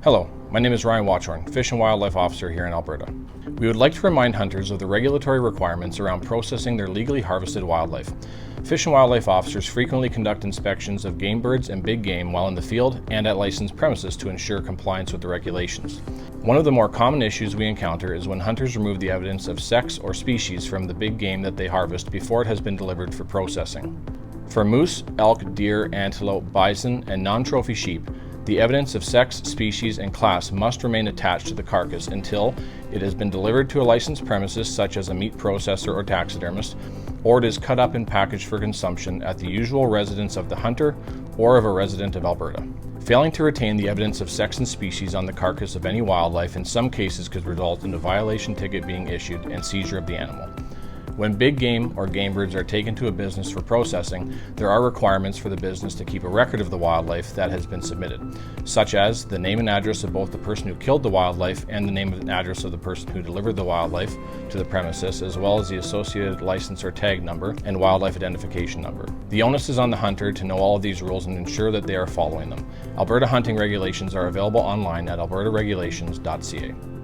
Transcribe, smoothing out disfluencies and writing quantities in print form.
Hello, my name is Ryan Watchorn, Fish and Wildlife Officer here in Alberta. We would like to remind hunters of the regulatory requirements around processing their legally harvested wildlife. Fish and Wildlife Officers frequently conduct inspections of game birds and big game while in the field and at licensed premises to ensure compliance with the regulations. One of the more common issues we encounter is when hunters remove the evidence of sex or species from the big game that they harvest before it has been delivered for processing. For moose, elk, deer, antelope, bison, and non-trophy sheep, the evidence of sex, species, and class must remain attached to the carcass until it has been delivered to a licensed premises such as a meat processor or taxidermist, or it is cut up and packaged for consumption at the usual residence of the hunter or of a resident of Alberta. Failing to retain the evidence of sex and species on the carcass of any wildlife in some cases could result in a violation ticket being issued and seizure of the animal. When big game or game birds are taken to a business for processing, there are requirements for the business to keep a record of the wildlife that has been submitted, such as the name and address of both the person who killed the wildlife and the name and address of the person who delivered the wildlife to the premises, as well as the associated license or tag number and wildlife identification number. The onus is on the hunter to know all of these rules and ensure that they are following them. Alberta hunting regulations are available online at albertaregulations.ca.